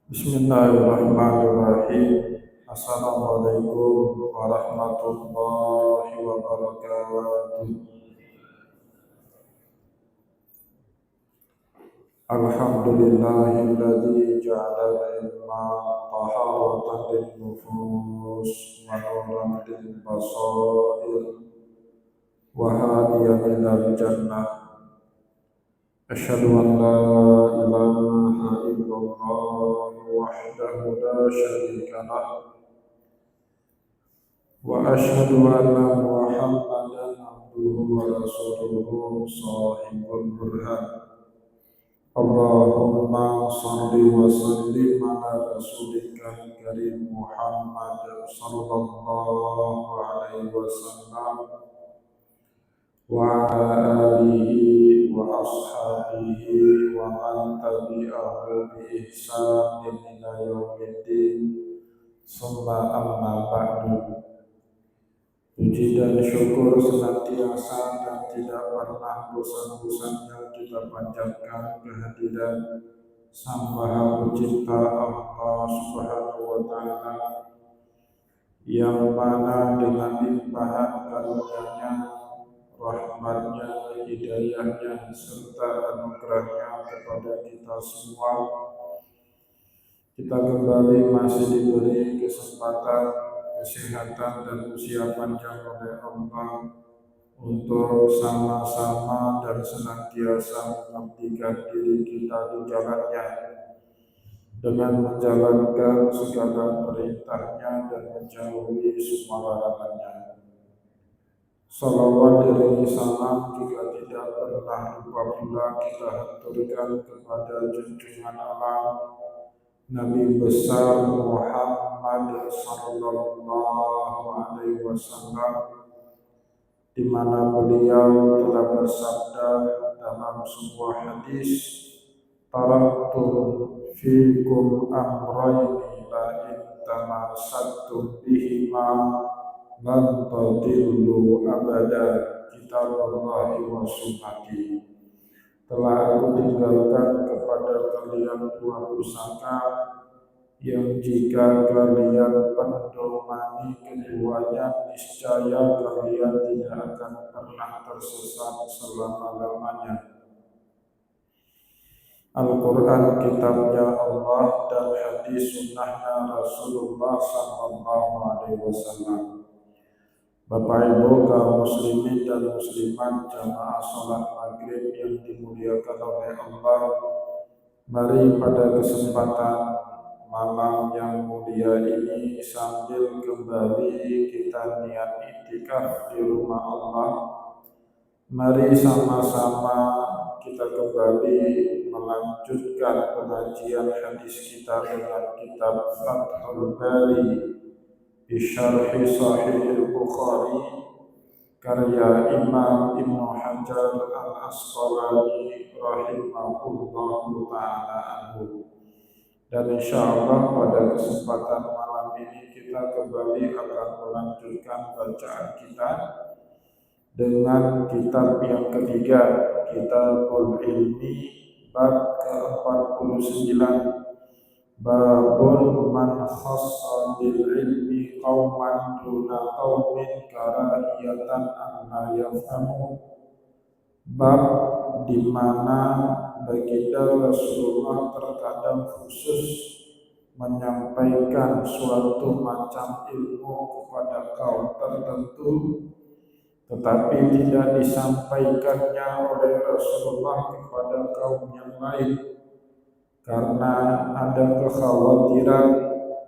Bismillahirrahmanirrahim. Assalamualaikum warahmatullahi wabarakatuh. Alhamdulillahilladzi ja'ala ilma taharatan lin-nufus wa nuran lil-basair wa hadiyan ilal jannah. Asyhadu an la ilaha illallah wahdahu la syarika lah wa asyhadu anna Muhammadan abduhu wa rasuluhu shahibul burhan. Allahumma shalli wa sallim ala rasulika karim Muhammad sallallahu alaihi wasallam wa ala alihi wa ashabihi wa man tabi'ahu bi ihsanin ila yaumiddin. Summa amma ba'du. Puji dan syukur senantiasa dan tidak pernah bosan-bosannya kita panjatkan kehadiran Sang Maha Pencipta Allah Subhanahu wa Ta'ala, yang mana dengan limpahan karunia-Nya, rahmatnya, hidayahnya, serta anugerahnya kepada kita semua, kita kembali masih diberi kesempatan, kesehatan, dan usia panjang oleh Allah untuk sama-sama dan senantiasa mengabdikan diri kita di jalannya dengan menjalankan segala perintahnya dan menjauhi semua larangannya. Salawat dan salam juga tidak pernah lupa pula kita haturkan kepada junjungan alam Nabi besar Muhammad sallallahu alaihi wasallam, di mana beliau telah bersabda dalam sebuah hadis, "Taraktu fikum amrayni la in tamassaktum bihima lan tadillu abada, kitaballahi wa sunnati." Telah aku tinggalkan kepada kalian dua pusaka yang jika kalian pedomani keduanya, niscaya kalian tidak akan pernah tersesat selama-lamanya. Al-Quran kitabnya Allah dan hadis sunnahnya Rasulullah sallallahu alaihi wasallam. Bapak Ibu kaum muslimin dan muslimat jamaah salat maghrib yang dimuliakan oleh Allah, mari pada kesempatan malam yang mulia ini, sambil kembali kita niat iktikaf di rumah Allah, mari sama-sama kita kembali melanjutkan pengajian hadis kita dengan kitab Fathul Bari Bisyarhi Sahih Bukhari karya Imam Ibnu Hajar Al-Asqalani rahimahullahu ta'ala anhu. Dan insyaallah pada kesempatan malam ini kita kembali akan melanjutkan bacaan kita dengan kitab yang ketiga, Kitabul Ilmi, bab ke-49, babun man khassa bil ilmi qauman duna qaumin karahiyatan an la yafhamu. Bab di mana baginda Rasulullah terkadang khusus menyampaikan suatu macam ilmu kepada kaum tertentu, tetapi tidak disampaikannya oleh Rasulullah kepada kaum yang lain, karena ada kekhawatiran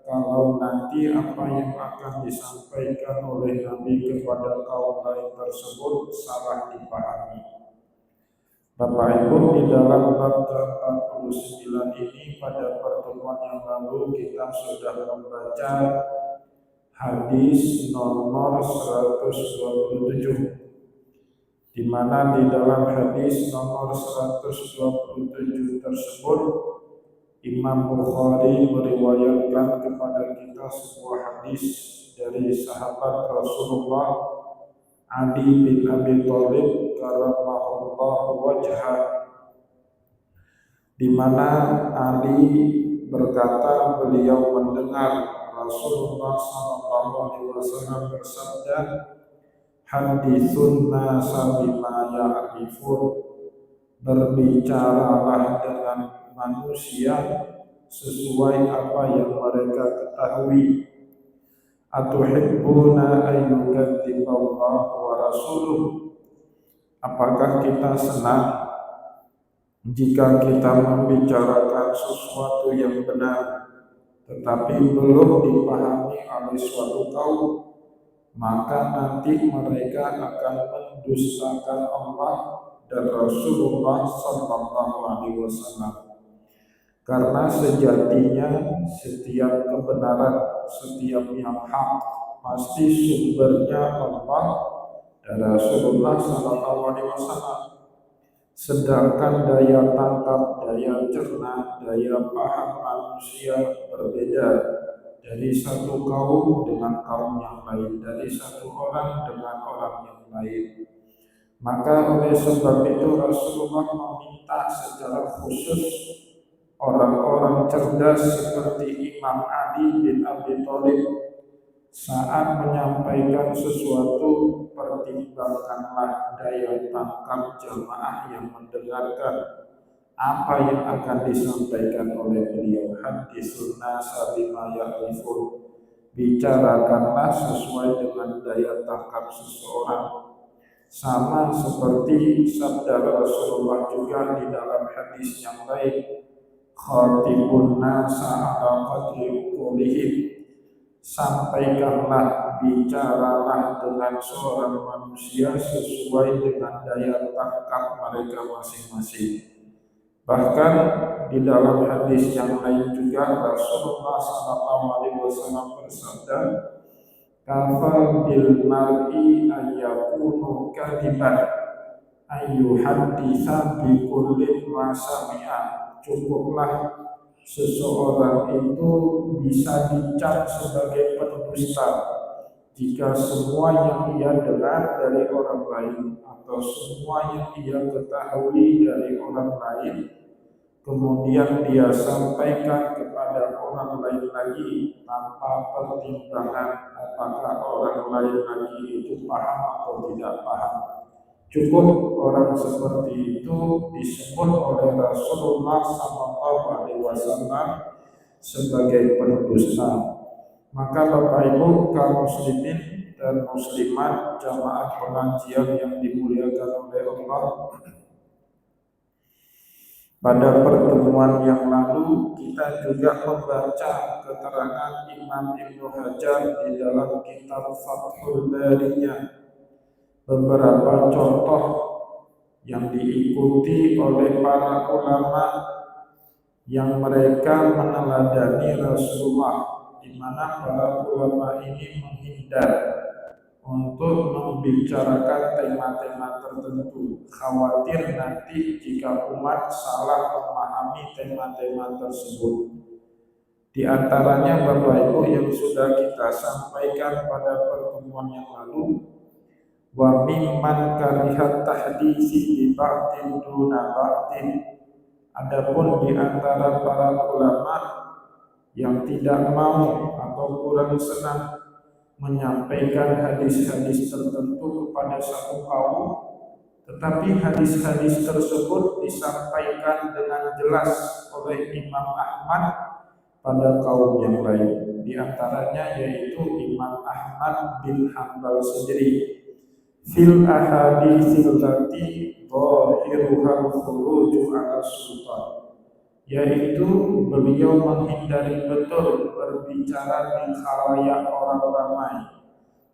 kalau nanti apa yang akan disampaikan oleh Nabi kepada kaum lain tersebut salah dipahami. Bapak Ibu, di dalam bab ke-49 ini pada pertemuan yang lalu kita sudah membaca hadis nomor 127, di mana di dalam hadis nomor 127 tersebut Imam Bukhari meriwayatkan kepada kita sebuah hadis dari sahabat Rasulullah Ali bin Abi Thalib karramallahu wajhah, di mana Ali berkata beliau mendengar Rasulullah SAW bersabda, hadithun nasa bima ya'rifun, berbicaralah dengan manusia sesuai apa yang mereka ketahui. Atuhibbuna ayyukadziballahu wa rasuluh, apakah kita senang jika kita membicarakan sesuatu yang benar tetapi belum dipahami oleh suatu kaum, maka nanti mereka akan mendustakan Allah dan Rasulullah sallallahu alaihi wasallam. Karena sejatinya setiap kebenaran, setiap yang hak pasti sumbernya Allah dan Rasulullah sallallahu alaihi wasallam. Sedangkan daya tangkap, daya cerna, daya paham manusia berbeda dari satu kaum dengan kaum yang lain, dari satu orang dengan orang yang lain. Maka oleh sebab itu Rasulullah meminta secara khusus orang-orang cerdas seperti Imam Ali bin Abi Thalib saat menyampaikan sesuatu, pertimbangkanlah daya tangkap jamaah yang mendengarkan apa yang akan disampaikan oleh beliau. Hadithun nasa bima ya'rifun, bicarakanlah sesuai dengan daya tangkap seseorang. Sama seperti sabda Rasulullah juga di dalam hadis yang lain, khatibun nasa ala qadri qulihim, sampaikanlah, bicaralah dengan seorang manusia sesuai dengan daya tangkap mereka masing-masing. Bahkan di dalam hadis yang lain juga Rasulullah SAW bersabda, kafa bil mar'i ayyakunu kadiban ayyuhadditsa bi kulli ma sami'a, cukuplah seseorang itu bisa dicap sebagai pendusta jika semua yang ia dengar dari orang lain atau semua yang ia ketahui dari orang lain kemudian dia sampaikan kepada orang lain lagi tanpa pertimbangan apakah orang lain lagi itu paham atau tidak paham. Cukup orang seperti itu disebut oleh Rasulullah SAW sebagai pendusta. Maka Bapak Ibu kaum muslimin dan muslimat jamaah pengajian yang dimuliakan oleh Allah, pada pertemuan yang lalu kita juga membaca keterangan Imam Ibnu Hajar di dalam kitab Fathul Barinya, beberapa contoh yang diikuti oleh para ulama yang mereka meneladani Rasulullah, di mana para ulama ini menghindar untuk membicarakan tema-tema tertentu, khawatir nanti jika umat salah memahami tema-tema tersebut. Di antaranya Bapak Ibu yang sudah kita sampaikan pada pertemuan yang lalu, wa mimman karihat tahdisi bi ba'din duna ba'din, adapun di antara para ulama yang tidak mau atau kurang senang menyampaikan hadis-hadis tertentu kepada satu kaum, tetapi hadis-hadis tersebut disampaikan dengan jelas oleh Imam Ahmad pada kaum yang lain. Di antaranya yaitu Imam Ahmad bin Hanbal sendiri, fil ahaditsil lati dhahiruhal khuruju ala sultan, yaitu beliau menghindari betul berbicara di khalayak orang ramai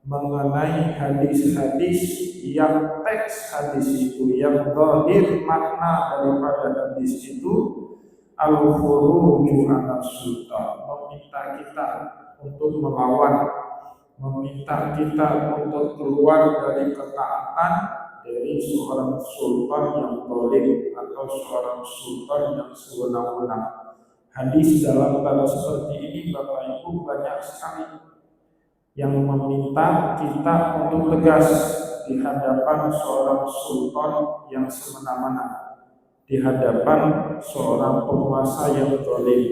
mengenai hadis-hadis yang teks hadis itu, yang zahir makna daripada hadis itu, al-khuruju ala sultan, meminta kita untuk melawan, meminta kita untuk keluar dari ketaatan dari seorang sultan yang zalim atau seorang sultan yang sewenang-wenang. Hadis dalam bab seperti ini Bapak Ibu banyak sekali yang meminta kita untuk tegas di hadapan seorang sultan yang semena-mena, di hadapan seorang penguasa yang zalim.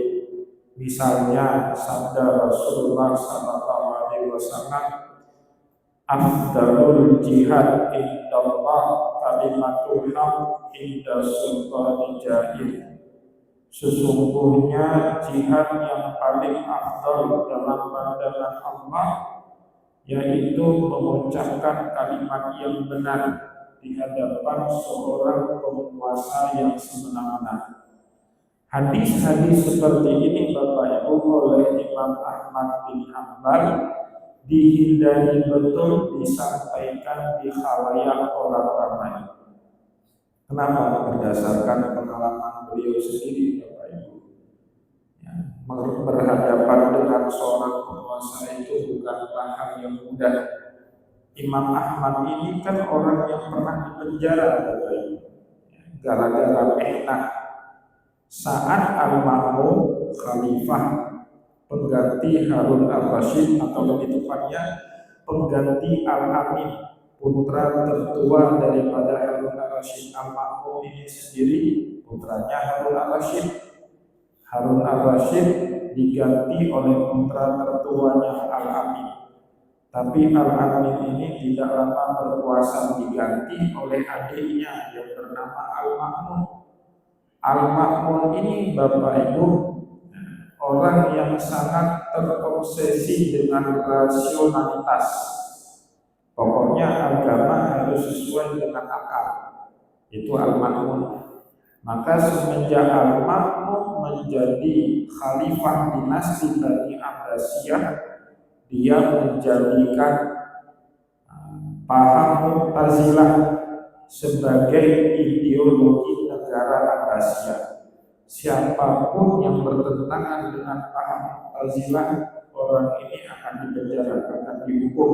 Misalnya sabda Rasulullah sallallahu alaihi wasallam, afdalul jihad indallah kalimatul haq inda sultani jahil. Sesungguhnya jihad yang paling afdal dalam pandangan Allah yaitu mengucapkan kalimat yang benar di hadapan seorang penguasa yang semena-mena. Hadis-hadis seperti ini Bapak Ibu oleh Imam Ahmad bin Hanbal dihindari betul disampaikan di khalayak orang ramai. Kenapa? Berdasarkan pengalaman beliau sendiri Bapak Ibu. Ya, berhadapan dengan seorang penguasa itu bukanlah hal yang mudah. Imam Ahmad ini kan orang yang pernah dipenjara Bapak Ibu, gara-gara enak. Saat Al-Ma'mun Khalifah pengganti Harun al-Rasyid atau lebih tepatnya pengganti Al-Amin, putra tertua daripada Harun al-Rasyid. Al-Ma'mun ini sendiri putranya Harun al-Rasyid. Harun al-Rasyid diganti oleh putra tertuanya Al-Amin. Tapi Al-Amin ini tidak lama berkuasa, diganti oleh adiknya yang bernama Al-Ma'mun. Al-Ma'mun ini Bapak Ibu orang yang sangat terobsesi dengan rasionalitas. Pokoknya agama harus sesuai dengan akal. Itu Al-Ma'mun. Maka semenjak Al-Ma'mun menjadi khalifah dinasti Bani Abbasiyah, dia menjadikan paham Mu'tazilah sebagai ideologi negara Abbasiyah. Siapapun yang bertentangan dengan paham Mu'tazilah, orang ini akan dipenjara, akan dihukum.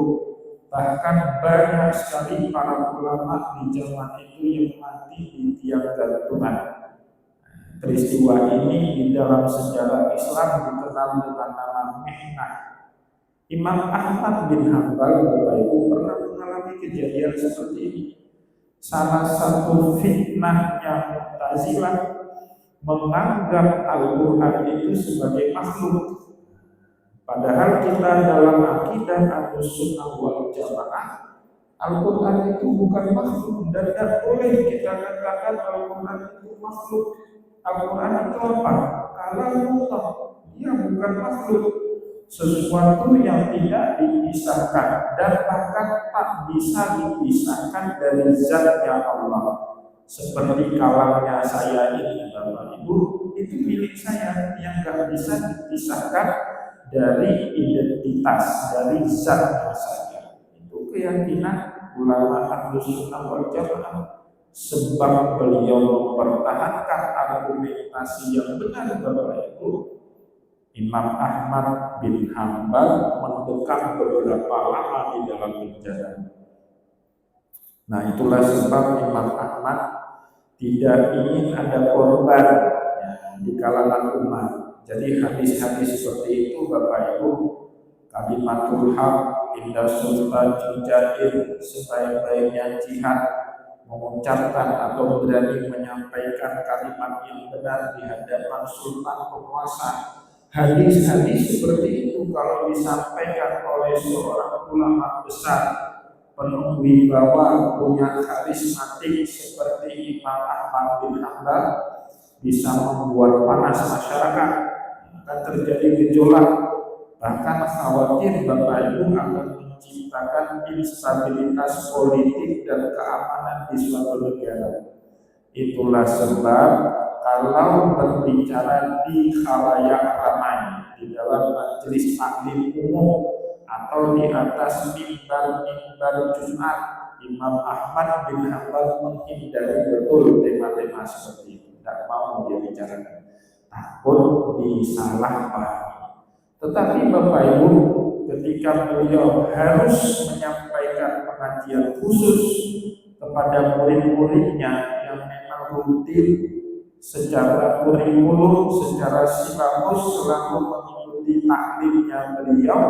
Bahkan banyak sekali para ulama di zaman itu yang mati di tiang gantungan. Peristiwa ini di dalam sejarah Islam dikenal dengan nama Mihnah. Imam Ahmad bin Hanbal Bapak Ibu pernah mengalami kejadian seperti ini. Salah satu fitnahnya Mu'tazilah menganggap Al-Quran itu sebagai makhluk. Padahal kita dalam akidah Ahlussunnah wal Jamaah, Al-Quran itu bukan makhluk dan tidak boleh kita katakan Al-Quran itu makhluk. Al-Quran itu apa? Kalamullah, dia bukan makhluk. Sesuatu yang tidak dipisahkan dan bahkan tak bisa dipisahkan dari zatnya Allah. Seperti kalamnya saya ini Bapak Ibu, itu milik saya yang gak bisa dipisahkan dari identitas, dari zatnya saya. Itu keyakinan ulama Ahlussunnah wal Jamaah. Sebab beliau mempertahankan argumentasi yang benar Bapak Ibu, Imam Ahmad bin Hanbal mendekam beberapa lama di dalam penjara. Nah itulah sebab Imam Ahmad tidak ingin ada korban di kalangan umat. Jadi hadis-hadis seperti itu Bapak Ibu, kalimatul haq inda sultan jahil, sebaik-baiknya jihad mengucapkan atau berani menyampaikan kalimat yang benar di hadapan sultan penguasa. Hadis-hadis seperti itu kalau disampaikan oleh seorang ulama besar, penuh wibawa, punya karismatik seperti Imam Ahmad bin Hanbal, bisa membuat panas masyarakat, akan terjadi gejolak, bahkan khawatir Bapak Ibu akan menciptakan instabilitas politik dan keamanan di suatu negara. Itulah sebab kalau berbicara di khalayak ramai, di dalam majelis taklim umum atau di atas mimbar Jumat, Imam Ahmad bin Hanbal menghindari betul tema-tema seperti itu. Tidak mau dia bicarakan, takut disalahpahami. Tetapi Bapak Ibu, ketika beliau harus menyampaikan pengajian khusus kepada murid-muridnya yang memang rutin secara kurikulum, secara silabus selalu mengikuti taklimnya beliau,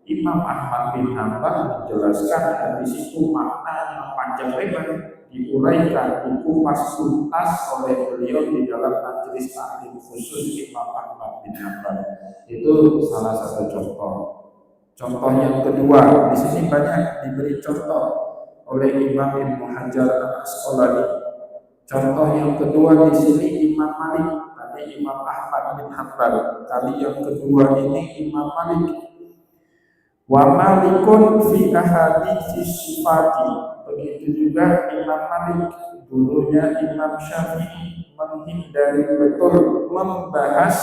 Imam Ahmad bin Hanbal menjelaskan hadis itu maknanya panjang lebar. diuraikan, dikupas tuntas oleh beliau di dalam majelis taklim khusus Imam Ahmad bin Hanbal. Itu salah satu contoh. Contoh yang kedua, di sini banyak diberi contoh oleh Imam Ibnu Hajar Al-Asqalani. Contoh yang kedua di sini Imam Malik, tadi Imam Ahmad bin Hanbal. Kali yang kedua ini Imam Malik. Wa Malikun fi ahaditsis sifati. Begitu juga Imam Malik, dulunya Imam Syafi'i menghindari betul membahas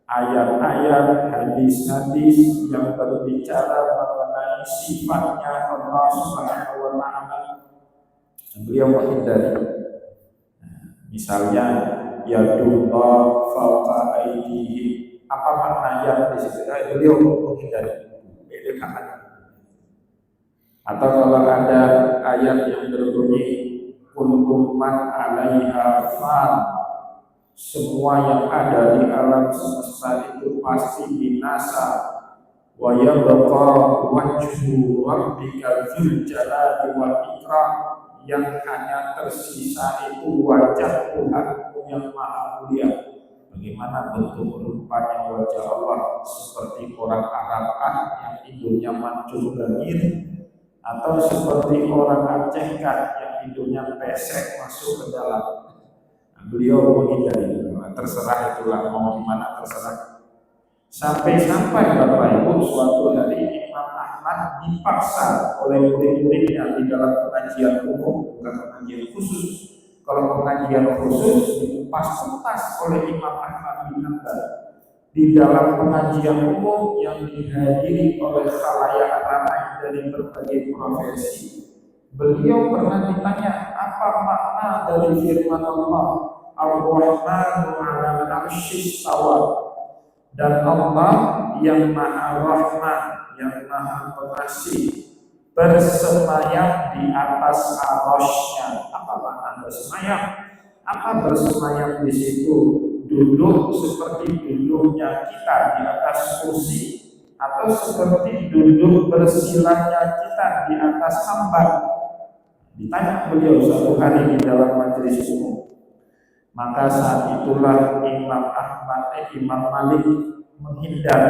ayat-ayat, hadis-hadis yang berbicara mengenai sifatnya Allah Subhanahu wa taala. Beliau menghindari. Misalnya yadullah fawqa aydihim. Apa makna ayat di situ? Beliau menghindari. Atau kalau ada ayat yang berbunyi kullu man 'alaiha fan, semua yang ada di alam semesta itu pasti binasa, wa yabqa wajhu rabbika dzul jalali wal ikram, yang hanya tersisa itu wajah Tuhanmu yang maha mulia. Bagaimana bentuk rupanya wajah Allah? Seperti orang Arabkah yang hidungnya mancung bangir, atau seperti orang Acehkah yang hidungnya pesek masuk ke dalam? Beliau menghindari. Terserah itulah, mau gimana terserah. Sampai-sampai Bapak Ibu suatu hari Imam Ahmad dipaksa oleh murid-muridnya di dalam pengajian umum, bukan pengajian khusus. Kalau pengajian khusus dikupas tuntas oleh Imam Ahmad bin Hanbal. Di dalam pengajian umum yang dihadiri oleh khalayak ramai dari berbagai profesi, beliau pernah ditanya apa makna dari firman Allah Ar-Rahmanu 'alal 'arsy istawa, dan Allah yang Maha Rahman, yang Maha Pengasih, bersemayam di atas arasy-Nya. Apa makna bersemayam? Apa bersemayam di situ? Duduk seperti duduknya kita di atas kursi, atau seperti duduk bersilanya kita di atas hambar? Ditanya beliau suatu hari di dalam majelis umum. Maka saat itulah Imam Malik menghindar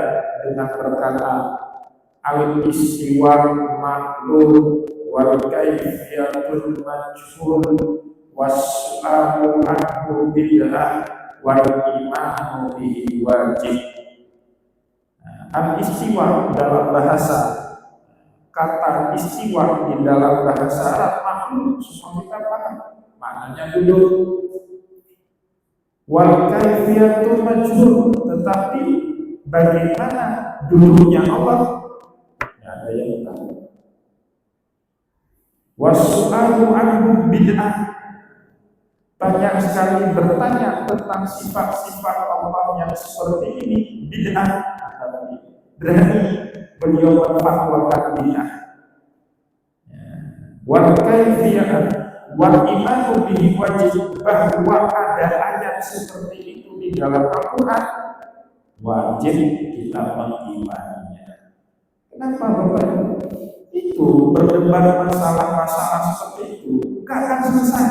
dengan berkata, al-istiwa maklum wal kaifiyatul majhul was-su'alu anhu bid'ah wal imanu bihi wajib. Al-istiwa dalam bahasa, kata istiwa di dalam bahasa Arab maklum, semua kita paham, maknanya duduk. Wal kaifiyatul majhul, tetapi bagaimana duduknya Allah? Tidak ada yang tahu. Wasu'alu anhu bid'ah, banyak sekali bertanya tentang sifat-sifat Allah yang seperti ini bid'ah. Berani beliau memfatwakan bid'ah. Wal kaifiyah wal imanu bihi wajib, bahwa ada ayat seperti itu di dalam Al-Quran, wajib kita mengimaninya. Kenapa Bapak? Itu berdebat masalah-masalah seperti itu gak akan selesai.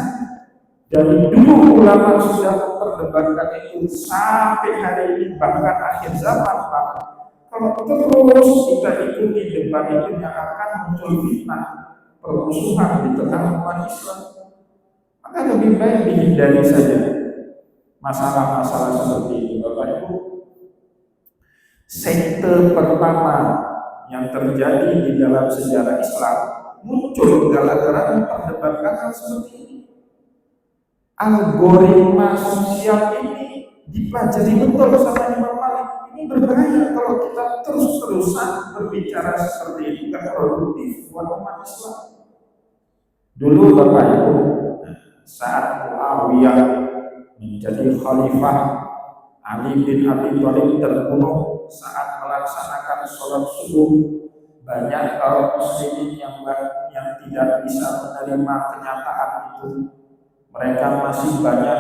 Dari dulu ulama sudah memperdebatkan itu sampai hari ini, bahkan akhir zaman Pak. Kalau terus kita ikuti debat itu, yang akan muncul fitnah, permusuhan di tengah umat Islam. Maka lebih baik dihindari saja masalah-masalah seperti ini Bapak Ibu. Sekte pertama yang terjadi di dalam sejarah Islam muncul gara-gara memperdebatkan hal seperti ini. Algoritma sosial ini dipelajari betul sama Imam Malik. Ini berbahaya kalau kita terus-terusan berbicara seperti ini, tidak produktif buat umat Islam. Dulu Bapak Ibu, saat Muawiyah menjadi khalifah, Ali bin Abi Thalib terbunuh saat melaksanakan sholat subuh. Banyak kaum muslimin yang tidak bisa menerima kenyataan itu. Mereka masih banyak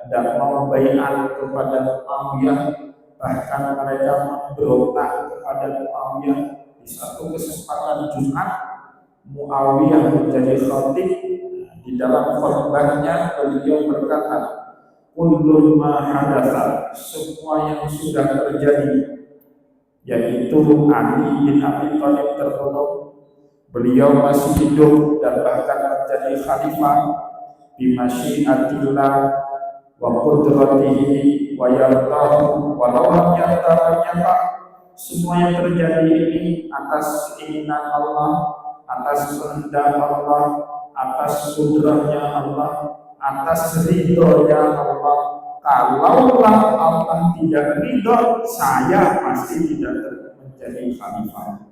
tidak mau baiat kepada Muawiyah, bahkan mereka memberontak kepada Muawiyah. Di satu kesempatan Jumat, Muawiyah menjadi khatib di Di dalam khutbahnya beliau berkata, "Kullu ma hadatsa," semua yang sudah terjadi, yaitu Ali bin Abi Thalib terbunuh, beliau masih hidup dan bahkan menjadi khalifah, bimasyiatillah wa qudratihi wa yardahu walau lam yarda, semua yang terjadi ini atas keinginan Allah, atas kehendak Allah, atas kudrahnya Allah, atas ridhonya Allah. Kalaulah Allah tidak ridho, saya pasti tidak menjadi khalifah.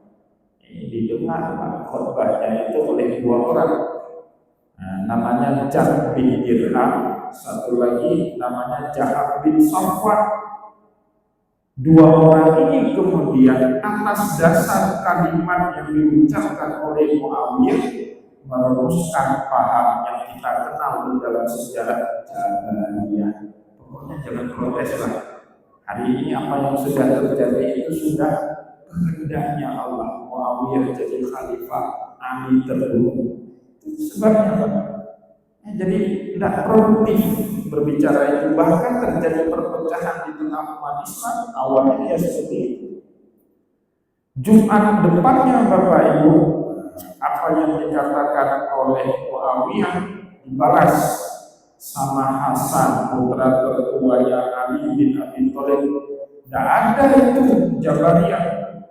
Ini didengar khutbahnya itu oleh dua orang. Namanya Ja'd bin Dirham, satu lagi namanya Ja'ad bin Safwan. Dua orang ini kemudian atas dasar kalimat yang diucapkan oleh Muawiyah merumuskan paham yang kita kenal di dalam sejarah Jabariyah. Pokoknya jangan protes lah. Hari ini apa yang sudah terjadi itu sudah kehendaknya Allah. Muawiyah jadi khalifah, Ali terbunuh. Sebabnya apa? Jadi tidak produktif berbicara itu, bahkan terjadi perpecahan di tengah umat Islam. Awalnya ya seperti itu. Jumat depannya Bapak Ibu, apa yang dikatakan oleh Muawiyah dibalas sama Hasan, putra tertuanya Ali bin Abi Thalib. Tidak ada itu Jabariyah,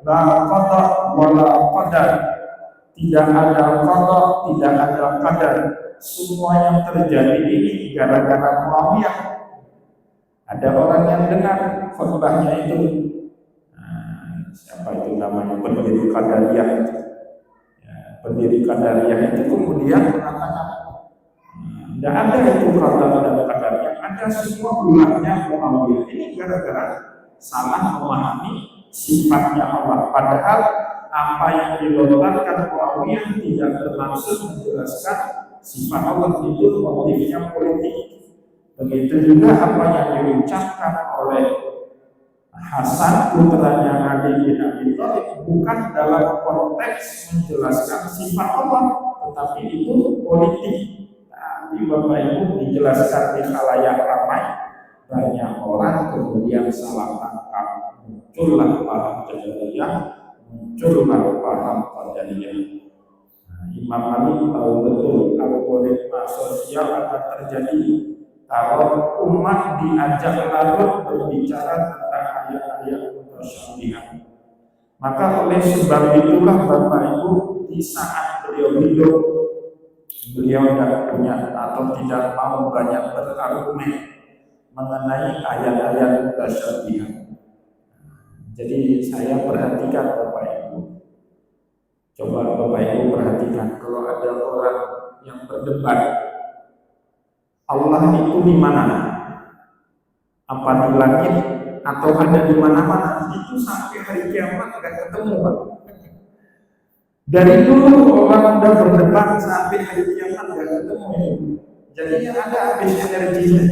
la qada wala qadar. Tidak ada qada, tidak ada qadar. Semua yang terjadi ini gara-gara Muawiyah. Ada orang yang dengar khutbahnya itu, siapa itu namanya, pendiri Qadariyah. Pendiri Qadariyah itu kemudian mengatakan, tidak ada itu qada dan qadar, yang ada semua ulahnya Muawiyah. Ini gara-gara salah memahami sifatnya Allah. Padahal apa yang dilontarkan Muawiyah tidak bermaksud menjelaskan sifat Allah, itu motifnya politik. Begitu juga apa yang diucapkan oleh Hasan, putranya Ali bin Abi Thalib, bukan dalam konteks menjelaskan sifat Allah, tetapi itu politik. Nanti Bapak Ibu dijelaskan di khalayak ramai, banyak orang kemudian salah tangkap, muncullah paham Jabariyah, muncullah paham Qadariyah. Imam Ali tahu betul algoritma sosial akan terjadi kalau umat diajak larut berbicara tentang ayat-ayat mutasyabihat. Maka oleh sebab itulah Bapak Ibu, di saat beliau hidup, beliau tidak punya atau tidak mau banyak berargumen mengenai ayat-ayat mutasyabihat. Jadi saya perhatikan Bapak Ibu. Coba Bapak Ibu perhatikan, kalau ada orang yang berdebat, Allah itu di mana? Apa di langit atau ada di mana-mana? Itu sampai hari kiamat akan ketemu, Pak. Dari dulu orang udah berdebat sampai hari kiamat akan ketemu. Jadinya ada habis energinya.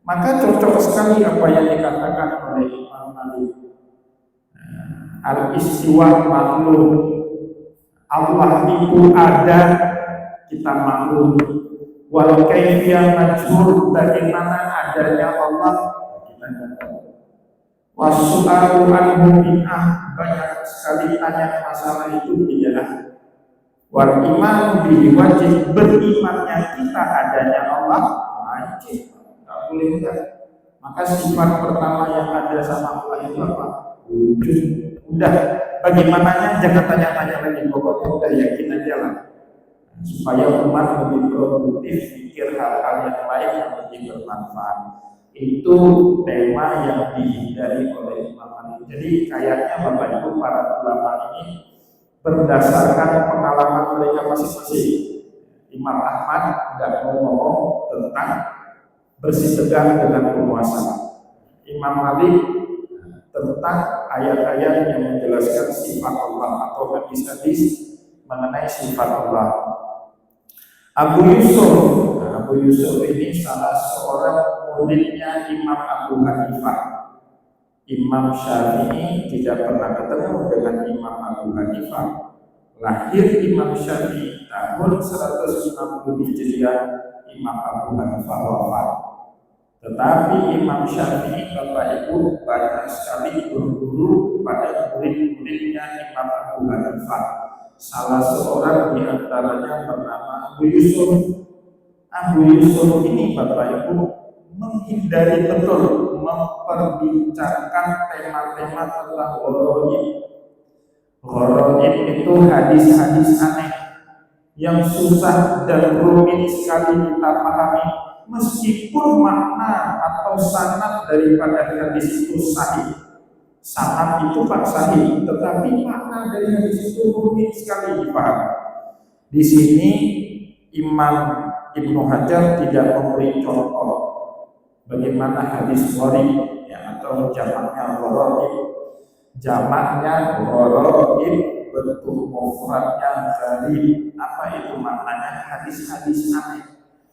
Maka cocok sekali apa yang dikatakan oleh Imam Malik. Al-istiwa maklum. Allah itu ada, kita maklum. Wal kaifiyah majhul, bagaimana adanya Allah kita tidak tahu. Wasu'alu anhu bid'ah, banyak sekali tanya masalah itu bid'ah. Wal iman bihi wajib, berimannya kita adanya Allah wajib, tidak boleh tidak. Maka sifat pertama yang ada sama Allah itu apa? Wujud. Udah, bagaimananya jangan tanya-tanya lagi, pokoknya udah yakin aja lah, supaya umat lebih produktif, pikir hal-hal yang lain yang lebih bermanfaat. Itu tema yang dihindari oleh Imam Malik. Jadi kayaknya Bapak Ibu para ulama ini berdasarkan pengalaman mereka masing-masing. Imam Ahmad tidak mau ngomong tentang bersih tegang dengan penguasa. Imam Malik tentang ayat-ayat yang menjelaskan sifat Allah atau hadis-hadis mengenai sifat Allah. Abu Yusuf ini salah seorang muridnya Imam Abu Hanifah. Imam Syafi'i tidak pernah ketemu dengan Imam Abu Hanifah. Lahir Imam Syafi'i tahun 150 Hijriah, Imam Abu Hanifah wafat. Tetapi Imam Syafi'i, Bapak Ibu, banyak sekali berguru kepada murid-muridnya Imam Abu Hanifah. Salah seorang di antaranya bernama Abu Yusuf. Abu Yusuf ini, Bapak Ibu, menghindari betul memperbincangkan tema-tema tentang gharaib. Gharaib itu hadis-hadis aneh yang susah dan rumit sekali kita pahami, meskipun makna atau sanad daripada hadis itu sahih. Sanad itu pak sahih, tetapi makna dari hadis itu rumit sekali dipahami. Di sini Imam Ibnu Hajar tidak memberi contoh bagaimana hadis gharib ya, atau jamaknya gharaib. Jamaknya gharaib, bentuk mufradnya gharib. Apa itu maknanya? Hadis-hadis aneh.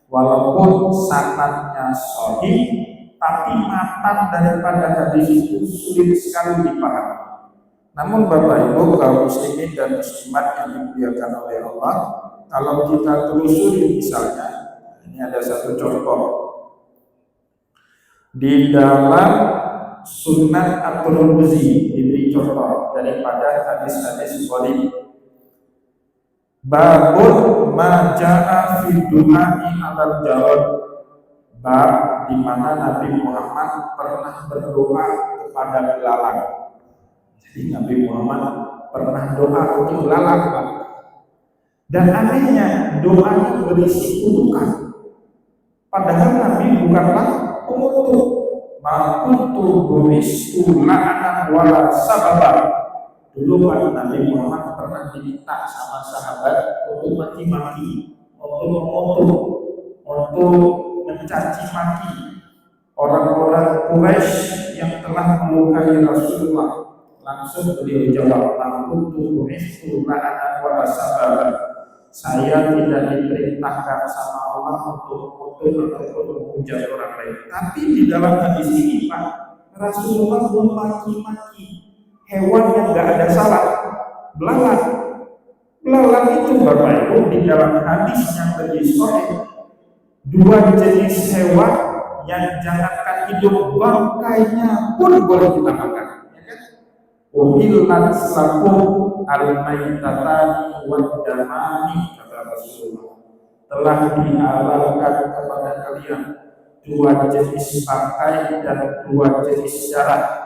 Walaupun sanadnya sahih, tapi matan daripada hadis itu sulit sekali dipahami. Namun Bapak Ibu kaum muslimin dan muslimat yang dimuliakan oleh Allah, kalau kita telusuri misalnya, ini ada satu contoh di dalam Sunan At-Tirmidzi, diberi contoh daripada hadis-hadis gharib. Babun ma jaa fi du'ai 'alal jarad. Bab di mana Nabi Muhammad pernah berdoa kepada belalang. Jadi Nabi Muhammad pernah doa untuk belalang, Pak. Dan anehnya doanya berisi kutukan. Padahal Nabi bukanlah pengutuk. Ma kuntu bu'istu la'anan wala sababa. Dulu Pak Nabi Muhammad pernah diminta sama sahabat untuk maki-maki, untuk mengutuk, untuk mencaci maki orang-orang Quraisy yang telah melukai Rasulullah. Langsung beliau jawab, ma kuntu bu'istu la'anan wala sababa. Saya tidak diperintahkan sama Allah untuk mengutuk ataupun menghujat orang lain. Tapi di dalam hadis ini Pak, Rasulullah memaki-maki hewan yang nggak ada salah, belalang. Belalang itu Bapak Ibu di dalam hadis yang lebih sahih, dua jenis hewan yang jangankan hidup, bangkainya pun boleh kita makan. Uhillat lakum al-maitatani wad damani, kata Rasulullah. Telah dihalalkan kepada kalian dua jenis bangkai dan dua jenis darah.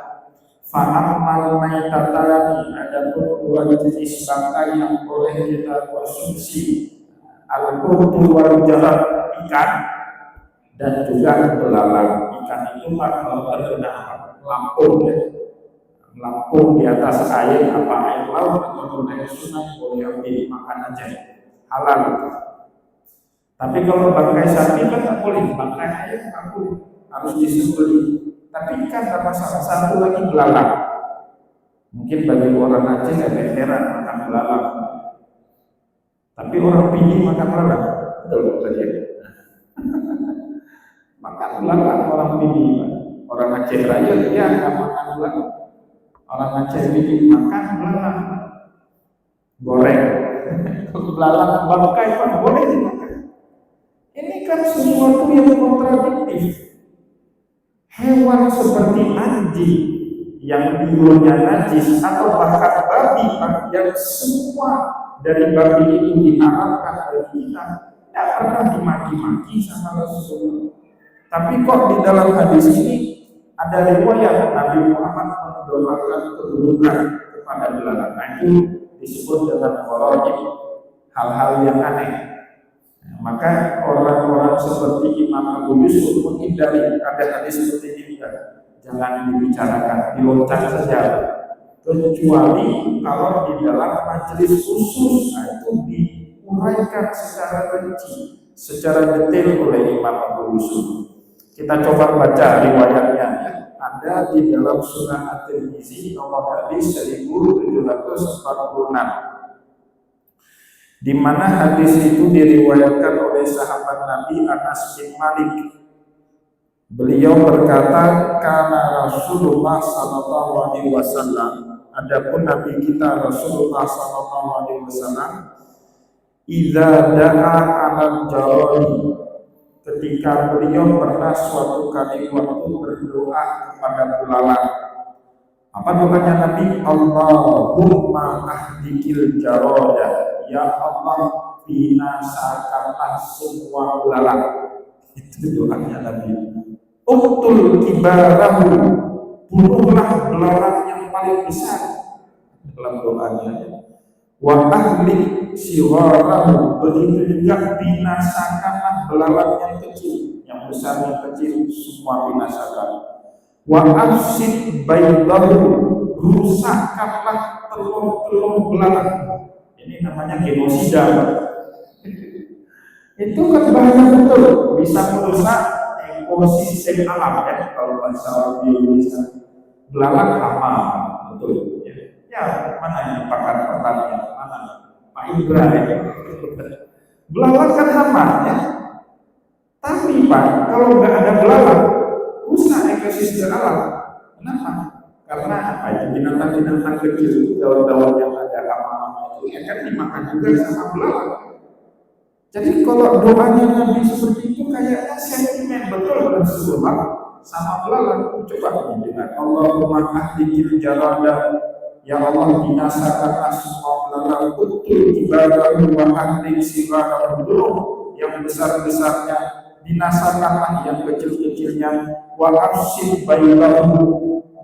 Fa'ammal maitatani, adapun dua jenis bangkai yang boleh kita konsumsi, al-qurtu wal jarad, ikan dan juga belalang. Ikan itu kalau terkena lampung ya, lampung di atas air, apa air laut atau air sungai, boleh ambil makan aja, halal. Tapi kalau bangkai sapi kan tak boleh, bangkai ayam tak boleh, harus disembelih. Tapi kan ada masalah satu lagi, belalang. Mungkin bagi orang Aceh ada heran makan belalang, tapi orang Pidi makan belalang, betul saja. Makan belalang orang Pidi, orang Aceh Raya dia nggak makan belalang. Orang Aceh Pidi makan belalang goreng. Belalang bangkai Pak boleh dimakan. Ini kan sesuatu yang kontradiktif. Hewan seperti anjing yang bulunya najis atau bahkan babi yang semua dari babi itu diharamkan oleh kita, tidak pernah dimaki-maki sama Rasulullah. Tapi kok di dalam hadis ini ada riwayat Nabi Muhammad mendoakan keburukan kepada belalang. Itu disebut dengan gharaib, hal-hal yang aneh. Maka orang-orang seperti Imam Abu Yusuf menghindari ada hadis seperti ini, jangan dibicarakan, diloncat saja. Kecuali kalau di dalam majelis khusus, itu diuraikan secara rinci, secara detail oleh Imam Abu Yusuf. Kita coba baca riwayatnya. Ada di dalam Sunan At-Tirmidzi nomor hadis 1746. Di mana hadis itu diriwayatkan oleh sahabat Nabi Anas bin Malik. Beliau berkata, karena Rasulullah sallallahu alaihi wasallam, Adapun Nabi kita Rasulullah sallallahu alaihi wasallam idza da'a 'alal jarari, ketika beliau pernah suatu kali waktu berdoa kepada belalang. Apa doanya Nabi? Allahumma ahdikil jarada, ya Allah binasakanlah semua belalang. Itu doanya Nabi. Uktul kibarahu, bunuhlah belalang yang paling besar dalam doanya. Wa ahli sigharahu, begitu juga binasakanlah belalang yang kecil, yang besar yang kecil semua binasakan. Wa afsid baydahu, rusakkanlah telur-telur belalang. Ini namanya genosida. Itu kan bahaya betul, bisa merusak ekosistem alam ya, kalau bahasa biologi. Belalang hama, betul ya. Ya, mana ini pakar pertanian, mana Pak Indra ya. Belalang kan hama ya. Tapi Pak, kalau nggak ada belalang, rusak ekosistem alam. Kenapa? Karena apa itu, binatang-binatang kecil, daun-daun yang ada hama-hama itu akan dimakan juga sama belalang. Jadi kalau doanya Nabi seperti itu kayaknya sentimen betul Rasulullah sama belalang. Coba dengar, Allahumma ahdikil jarada, ya Allah binasakanlah semua belalang, utul kibarahu wa ahdik sigharahu, yang besar-besarnya, binasakanlah yang kecil-kecilnya, wa afsid baydahu,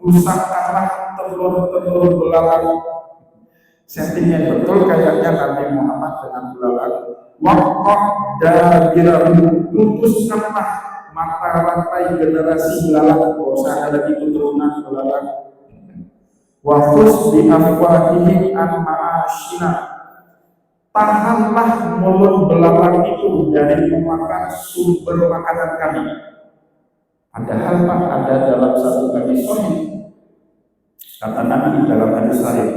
rusakkanlah telur-telur belalang. Sentimen betul kayaknya Nabi Muhammad dengan belalang. Waqaq dabirahu, putuskanlah mata rantai generasi belalang, tidak usah ada lagi keturunan belalang. Wa khus bi afwahihim an ma'ashina, tahanlah mulut belalang itu dari memakan sumber makanan kami. Padahal Pak, ada dalam satu hadis sahih, kata Nabi dalam hadis sahih,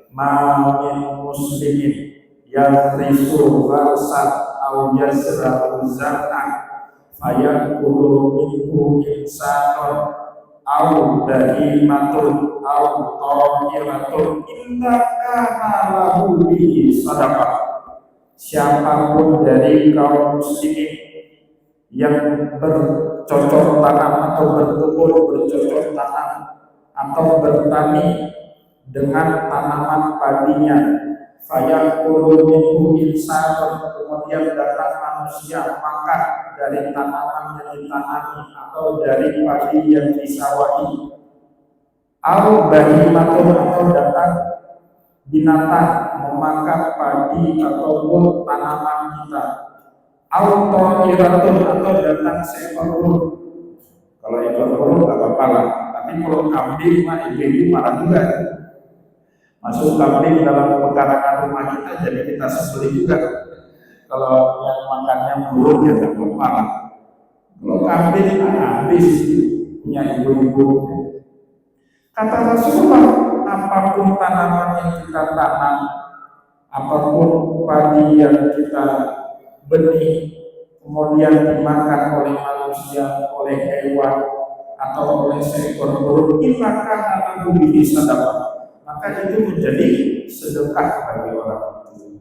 ma min muslimin yadrisu gharsan aw yazra'u zar'an fayakulu minhu insanun aw bahimatun aw tahiratun illa kana lahu bihi sadaqah. Siapapun dari kaum muslimin yang bercocok tanam atau berkebun bercocok tanam atau bertani dengan tanaman padinya, fayaqulu minhu insanun, kemudian datang manusia makan dari tanaman yang ditanami atau dari padi yang disawahi, au bahimatun, atau datang binatang memakan padi ataupun tanaman kita, au tahiratun, atau datang seekor burung. Kalau ekor burung nggak apa-apa lah, tapi kalau kambing mah ibu marah juga. Masuk kambing dalam pekarangan rumah kita, jadi kita sembelih juga. Kalau yang makannya burung ya tak apa-apa. Kalau kambing habis punya ibu-ibu. Kata Rasulullah, apapun tanaman yang kita tanam, apapun padi yang kita benih, kemudian dimakan oleh manusia, oleh hewan, atau oleh seekor burung, ilakan lahu bihi sadaqah, maka itu menjadi sedekah bagi orang itu.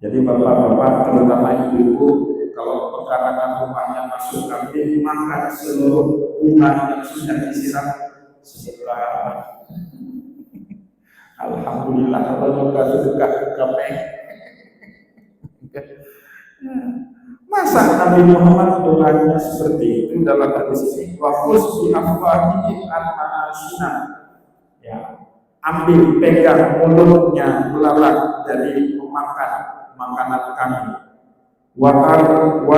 Jadi bapak-bapak, terutama ibu-ibu, kalau pekarangan rumahnya masuk kambing, makan seluruh bunga yang sudah disiram, sedekah. Alhamdulillah, kalau juga sedekah ke kambing. Masa Nabi Muhammad doanya seperti itu dalam hadis ini? Wa khus bi afwahihi an-ma'ashina, ya, ambil pegang mulutnya belalang dari memakan makanan kami. Wa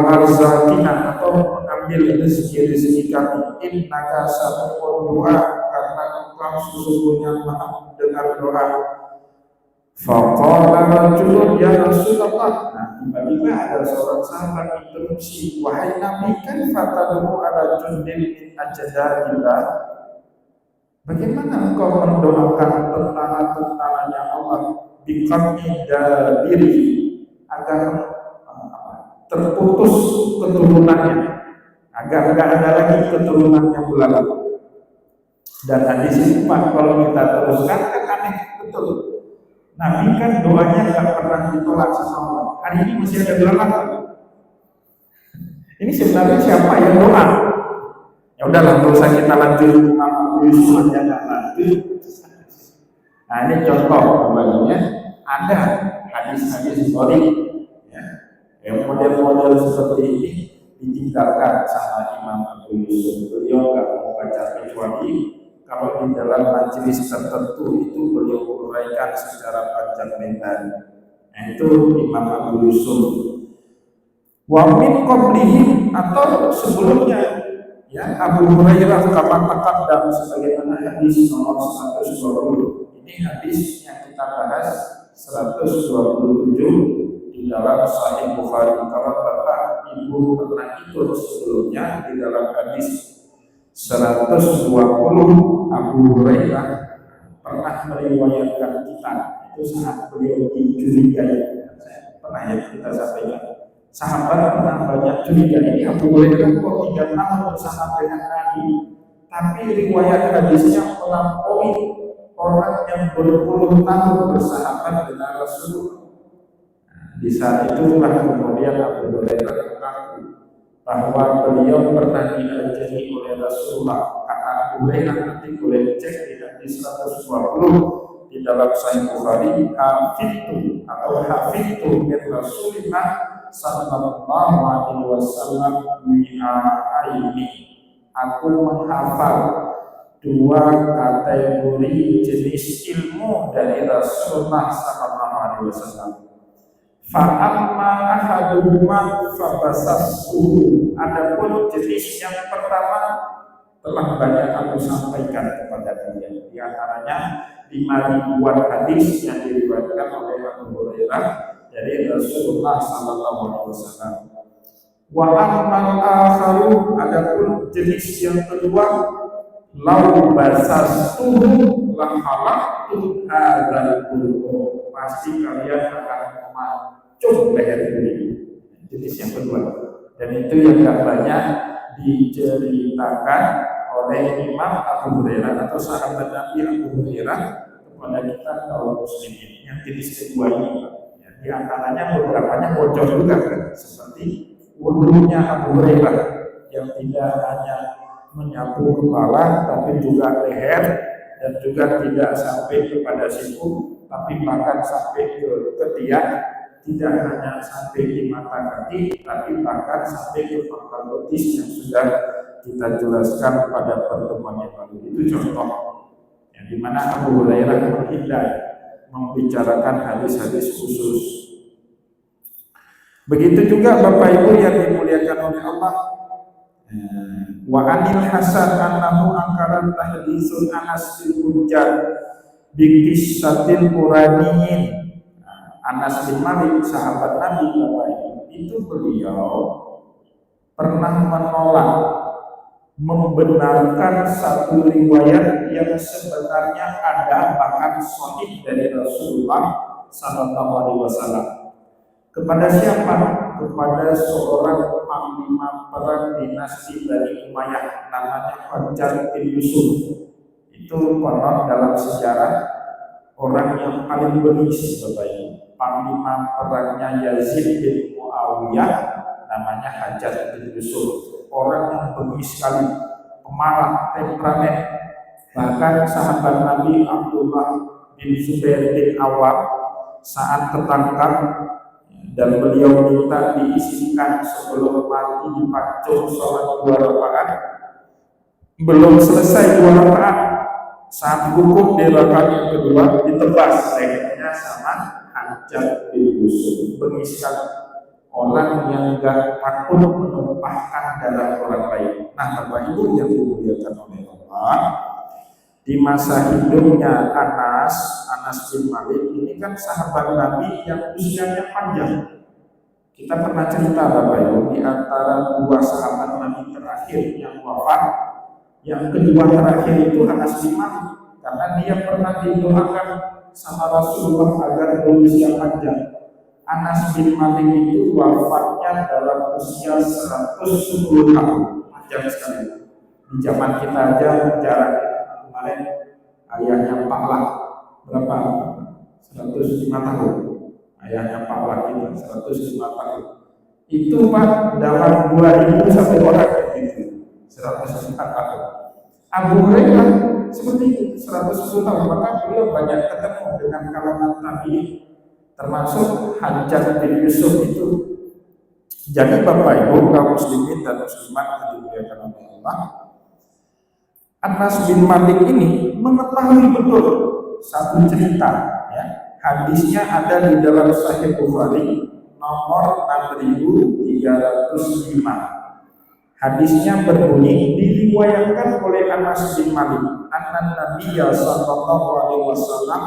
arzaqina, atau mengambil rezeki kami. Innaka sami'ud du'a, karena engkau sesungguhnya maha mendengar doa. Faqala rajulun ya Rasulullah, tiba-tiba ada seorang sahabat interupsi, wahai Nabi, kan fatadhu ala jundin min ajdadillah, bagaimana engkau mendoakan tentara-tentaranya Allah biqam'i dabiri, agar terputus keturunannya, agar tidak ada lagi keturunannya belalang. Dan hadis ini Pak, kalau kita teruskan kan aneh betul. Nabi kan doanya nggak pernah ditolak sama Allah. Hari ini masih ada doa apa? Ini sebenarnya siapa yang doa? Ya udahlah, nggak usah kita lanjut Imam Abu Yusuf yang nggak lanjut. Nah ini contoh kembalinya ada hadis-hadis Bukhari ya, yang model-model seperti ini ditinggalkan sama Imam Abu Yusuf. Beliau nggak mau baca kecuali kalau di dalam majelis tertentu itu beliau uraikan secara panjang lebar. Nah itu Imam Abu Yusuf. Wa min qablihi, atau sebelumnya ya Abu Hurairah kapan taqaddam sebagaimana hadis nomor 120. Ini hadis yang kita bahas 127 di dalam Sahih Bukhari. Kalau Bapak Ibu pernah ikut sebelumnya di dalam hadis 120, Abu Hurairah pernah meriwayatkan kita itu saat beliau dicurigai. Pernah ya kita sampaikan, sahabat pernah banyak curiga, ini Abu Hurairah kok 3 tahun bersama dengan Nabi, tapi riwayat hadisnya melampaui orang yang berpuluh tahun bersahabat dengan Rasulullah. Di saat itulah kemudian Abu Hurairah mengaku bahwa beliau pernah diajari oleh Rasulullah. Kata Abu Hurairah, nanti boleh cek di hadis 120 di dalam Sahih Bukhari, hafidtu min Rasulillah sallallahu alaihi wasallam wi'aini. Aku menghafal 2 kategori jenis ilmu dari Rasulullah sallallahu alaihi wasallam. Fa'amma ahaduhuma fabasasuhu. Adapun jenis yang pertama telah banyak aku sampaikan kepada kalian. Di antaranya 5 ribuan hadis yang diriwayatkan oleh Abu Hurairah dari Rasulullah sallallahu alaihi wasallam. Wa ammal akharu, adapun jenis yang kedua, lau basastuhu la halaqtu hadzal qulub. Pasti kalian akan memancung leher ini. Jenis yang kedua. Dan itu yang tidak banyak diceritakan oleh Imam Abu Hurairah atau sahabat Nabi Abu Hurairah kepada kita kaum muslimin. Yang jenis kedua ini, ya, di antaranya beberapanya bocor juga kan, seperti wudunya Abu Hurairah yang tidak hanya menyapu kepala tapi juga leher, dan juga tidak sampai kepada siku tapi bahkan sampai ke ketiak, tidak hanya sampai di mata kaki tapi bahkan sampai ke pangkal betis yang sudah kita jelaskan pada pertemuan yang lalu. Itu contoh yang dimana Abu Hurairah menghindar membicarakan hadis-hadis khusus. Begitu juga Bapak Ibu yang dimuliakan oleh Allah, wa anil hasan annahu angkaran tahdisun Anas bin Hujjar bi qissatil quraniyin. Anas bin Malik, sahabat Nabi Bapak Ibu, itu beliau pernah menolak membenarkan satu riwayat yang sebenarnya ada bahkan sahih dari Rasulullah sallallahu alaihi wasallam. Kepada siapa? Kepada seorang panglima perang dinasti Bani Umayyah namanya Hajjaj bin Yusuf. Itu konon dalam sejarah orang yang paling bengis Bapak Ibu. Panglima perangnya Yazid bin Muawiyah namanya Hajjaj bin Yusuf. Orang yang bengis sekali, pemarah, temperamen. Bahkan sahabat Nabi Abdullah bin Zubair bin Awam saat tertangkap dan beliau minta diizinkan sebelum mati dipancung sholat 2 rakaat, belum selesai 2 rakaat, saat hukum di rakaat yang kedua ditebas lehernya sama Hajjaj bin Yusuf. Bengis sekali, orang yang gak takut menumpahkan darah orang lain. Nah Bapak Ibu yang dimuliakan oleh Allah, di masa hidupnya Anas bin Malik ini kan sahabat Nabi yang usianya panjang. Kita pernah cerita Bapak Ibu, di antara 2 sahabat Nabi terakhir yang wafat, yang kedua terakhir itu Anas bin Malik, karena dia pernah didoakan sama Rasulullah agar berusia panjang. Anas bin Malik itu wafatnya dalam usia 110 tahun, panjang sekali. Di zaman kita aja jarak Malik ayahnya Pak Lah berapa? 105 tahun. Ayahnya Pak Lah itu 105 tahun. Itu Pak dalam 2000 sampai orang gitu. 105 tahun. Abu Hurairah seperti itu 110 tahun. Maka beliau banyak ketemu dengan kalangan tabi'in, termasuk Hajjaj bin Yusuf itu. Jadi Bapak Ibu kaum muslimin dan muslimat yang dimuliakan oleh Allah, Anas bin Malik ini mengetahui betul satu cerita, ya. Hadisnya ada di dalam Sahih Bukhari nomor 6305. Hadisnya berbunyi, diriwayatkan oleh Anas bin Malik, anna Nabiyya sallallahu alaihi wasallam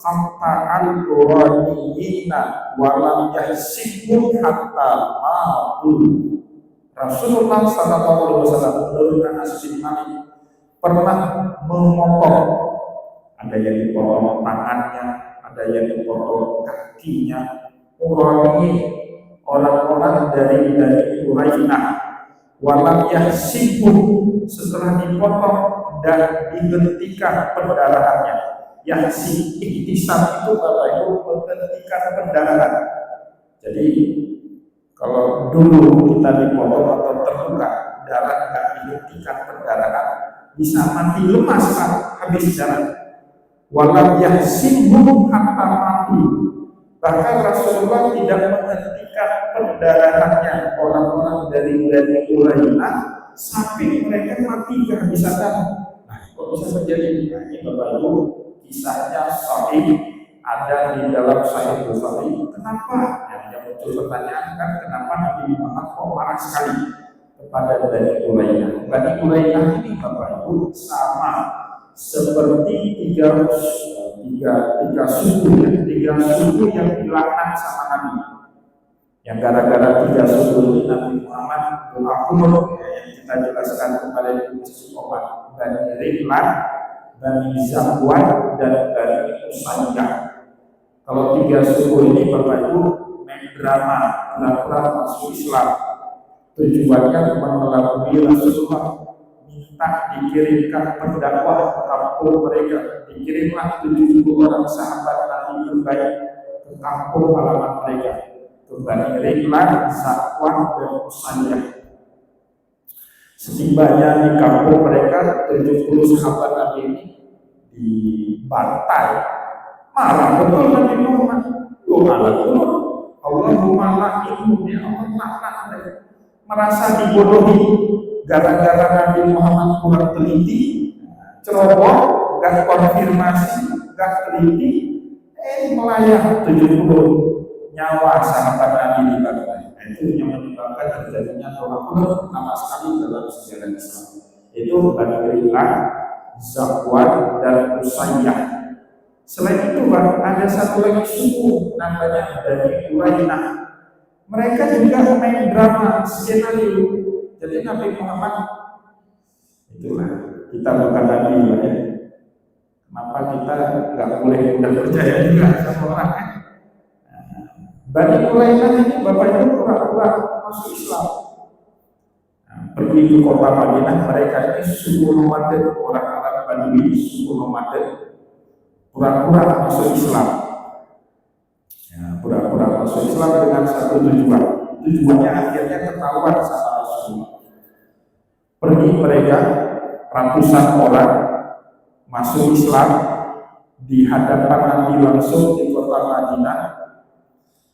qata'al quraniyina wa lam yahsibhum hatta matu. Rasulullah sallallahu alaihi wasallam menurut Anas bin Malik pernah memotong, ada yang dipotong tangannya, ada yang dipotong kakinya, orang-orang dari Quraisy, walam yahsibhum, setelah dipotong dan dihentikan pendarahannya. Yahsib ihtisab itu Bapak Ibu menghentikan pendarahan. Jadi kalau dulu kita dipotong atau terluka, darah nggak dihentikan pendarahan, bisa mati lemas habis darah. Walam yahsibhum hatta mati. Bahkan Rasulullah tidak menghentikan pendarahannya orang-orang dari Quraisy sampai mereka mati kehabisan darah. Nah, kok bisa terjadi? Nah, ini Bapak Ibu, kisahnya sahih, ada di dalam Sahih Bukhari. Kenapa? Yang muncul pertanyaan kan, kenapa Nabi Muhammad kok marah sekali kepada Bani Quraisyah? Bani Quraisyah ini Bapak Ibu sama seperti tiga suku yang dilaknat sama Nabi. Yang gara-gara tiga suku ini Nabi Muhammad berlaku yang kita jelaskan kepada Ibu Sobat, Bani Rihlan, Bani Zakwan, dan Bani Usayyah. Kalau tiga suku ini Bapak Ibu main drama, pura-pura masuk Islam. Tujuannya mengelabui Rasulullah, minta dikirimkan pendakwah ke kampung mereka. Dikirimlah 70 orang sahabat Nabi terbaik ke kampung halaman mereka, ke Bani Rihlan, Zakwan, dan Usayyah. Setibanya di kampung mereka, 70 sahabat Nabi ini dibantai. Marah betul Nabi Muhammad. Marah betul. Allahumma la'inhum, ya Allah laknat mereka. Merasa dibodohi gara-gara Nabi Muhammad kurang teliti, ceroboh, gak konfirmasi, gak teliti, melayang 70 nyawa sahabat Nabi dibantai. Itu yang menyebabkan terjadinya tolak pertama sekali dalam sejarah Islam. Itu Bani Rihlan, Zakwan, dan Usayyah. Selain itu ada satu lagi suku namanya Bani Quraisyah. Mereka juga main drama skenario. Jadi Nabi Muhammad, itulah kita bukan Nabi ya. Kenapa kita nggak boleh mudah percaya juga sama orang kan? Bani Quraisyah ini Bapak Ibu pura-pura masuk Islam. Pergi ke kota Madinah, mereka ini suku nomaden, orang-orang Badui, suku nomaden, pura-pura masuk Islam. Pura-pura masuk Islam dengan satu tujuan. Tujuannya akhirnya ketahuan sama Rasulullah. Pergi mereka ratusan orang masuk Islam di hadapan Nabi langsung di kota Madinah,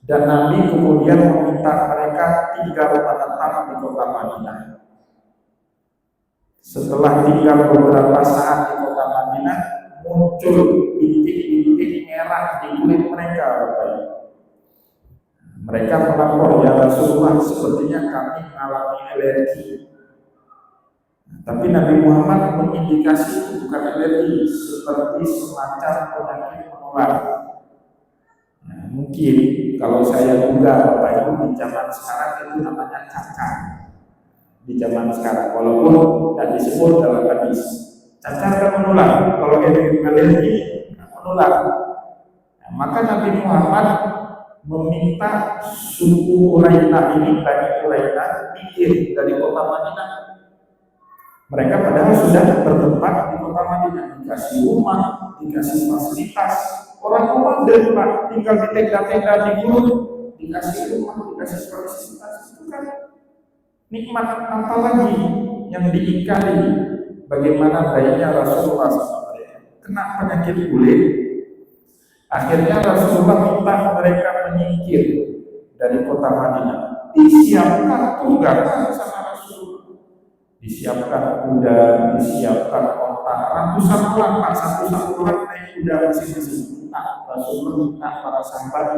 dan Nabi kemudian meminta mereka tinggal menetap di kota Madinah. Setelah tinggal beberapa saat di kota Madinah, muncul bintik-bintik merah di kulit mereka. Mereka melapor, ya Rasulullah, sepertinya kami mengalami alergi. Tapi Nabi Muhammad mengindikasi itu bukan alergi, seperti semacam penyakit menular. Nah, mungkin kalau saya duga Bapak Ibu di zaman sekarang itu namanya cacar. Di zaman sekarang, walaupun tidak disebut dalam hadis, cacar kan menular. Kalau alergi menular. Nah, maka Nabi Muhammad meminta suku Quraisyah ini, Bani Quraisyah, pikir dari kota Madinah. Mereka padahal sudah bertempat di kota Madinah, dikasih rumah, dikasih fasilitas. Orang-orang dari Pak tinggal di tenda-tenda di gunung, dikasih rumah, dikasih fasilitas. Itu kan nikmat apa lagi yang diingkari? Bagaimana baiknya Rasulullah SAW kena penyakit kulit. Akhirnya Rasulullah minta mereka menyingkir dari kota Madinah. Disiapkan tunggangan sama Rasulullah. Disiapkan kuda, disiapkan onta. Ratusan orang, satu orang naik kuda masing-masing. Rasulullah minta para sahabat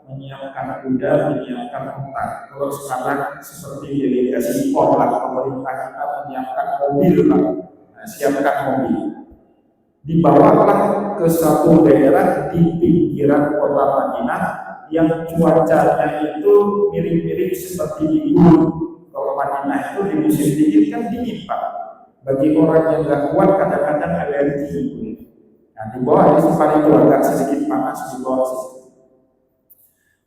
menyiapkan kuda, menyiapkan onta. Kalau sekarang seperti delegasi POM lah, pemerintah kita menyiapkan mobil lah. Nah, siapkan mobil. Dibawalah ke satu daerah di pinggiran kota Madinah yang cuacanya itu mirip-mirip seperti di gunung. Kalau Madinah itu di musim dingin kan dingin Pak. Bagi orang yang nggak kuat kadang-kadang alergi. Nah, di bawah di tempat itu agak sedikit panas di bawah situ.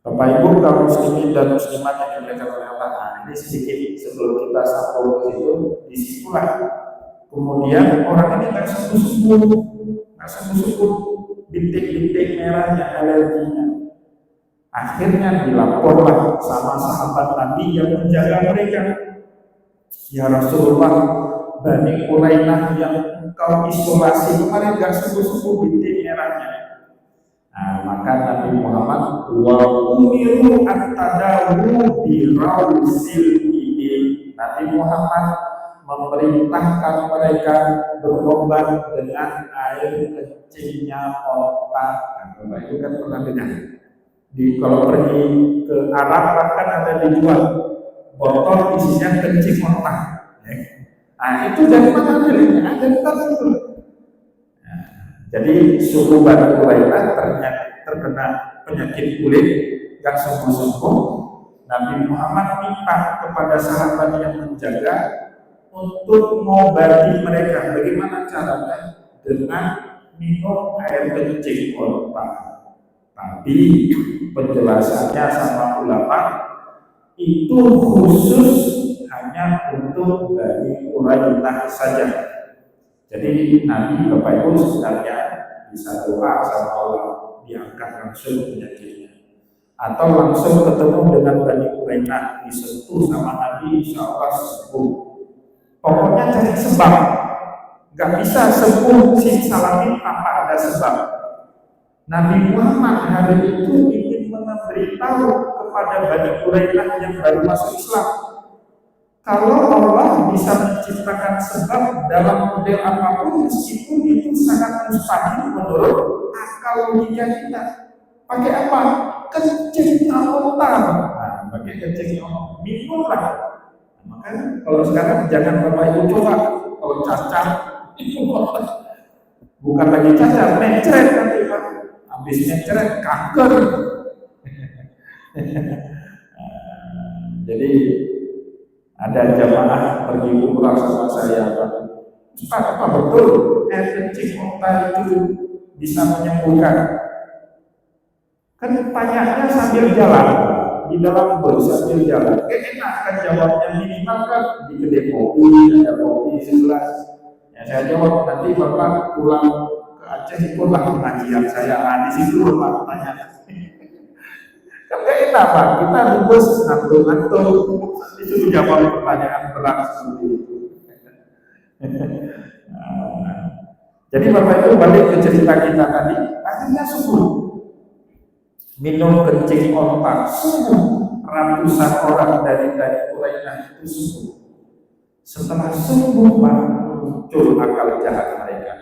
Bapak Ibu kaum muslimin dan muslimat yang dimuliakan oleh Allah. Nah, ini sedikit sebelum kita sampai ke situ, disitulah kemudian orang ini nggak sembuh-sembuh, bintik-bintik merahnya, alerginya. Akhirnya dilaporlah sama sahabat Nabi yang menjaga mereka. Ya Rasulullah, Bani Qurainah yang engkau isolasi kemarin nggak sembuh-sembuh bintik merahnya. Nah, maka Nabi Muhammad wa umiru at-tadawu bi rausil ibil. Nabi Muhammad memerintahkan mereka berobat dengan air kencingnya onta. Nah, itu kan pernah dengar. Kalau pergi ke Arab bahkan ada dijual botol isinya kencing onta. Nah, itu dari mana belinya? Ada itu. Jadi suku Bani Qurainah terkena penyakit kulit yang sembuh-sembuh. Nabi Muhammad minta kepada sahabat yang menjaga untuk mengobati mereka. Bagaimana caranya? Dengan minum air kencing onta. Tapi penjelasannya sama ulama itu khusus hanya untuk Bani Qurainah saja. Jadi Nabi Bapak Ibu sebenarnya bisa doa sama Allah diangkat langsung penyakitnya, atau langsung ketemu dengan Bani Qurainah disentuh sama Nabi, insya Allah sembuh. Pokoknya cari sebab, nggak bisa sembuh simsalabim tanpa ada sebab. Nabi Muhammad hari itu ingin memberitahu kepada Bani Qurainah yang baru masuk Islam, kalau Allah bisa menciptakan sebab dalam model apapun, meskipun itu sangat mustahil menurut akal logika kita. Pakai apa? Kencing onta. Nah, pakai kencing onta. Minumlah. Makanya kalau sekarang jangan Bapak Ibu coba kalau cacar, bukan lagi cacar, mencret nanti Pak. Habis mencret kanker. Jadi ada jamaah pergi umrah sama saya, Pak. Ustaz, apa betul air kencing onta itu bisa menyembuhkan? Kan tanyanya sambil jalan, di dalam bus sambil jalan. Enak kan jawabnya, minimal kan di kedai kopi, ada kopi sebelah. Ya saya jawab, nanti Bapak pulang ke Aceh ikutlah pengajian saya. Nah, di situ Bapak tanya. Kan gak enak Pak, kita di bus ngantuk-ngantuk, disuruh jawab pertanyaan berat seperti itu. Jadi Bapak Ibu balik ke cerita kita tadi, akhirnya sembuh. Minum kencing onta, sembuh. Ratusan orang dari Qurainah itu sembuh. Setelah sembuh Pak, muncul akal jahat mereka.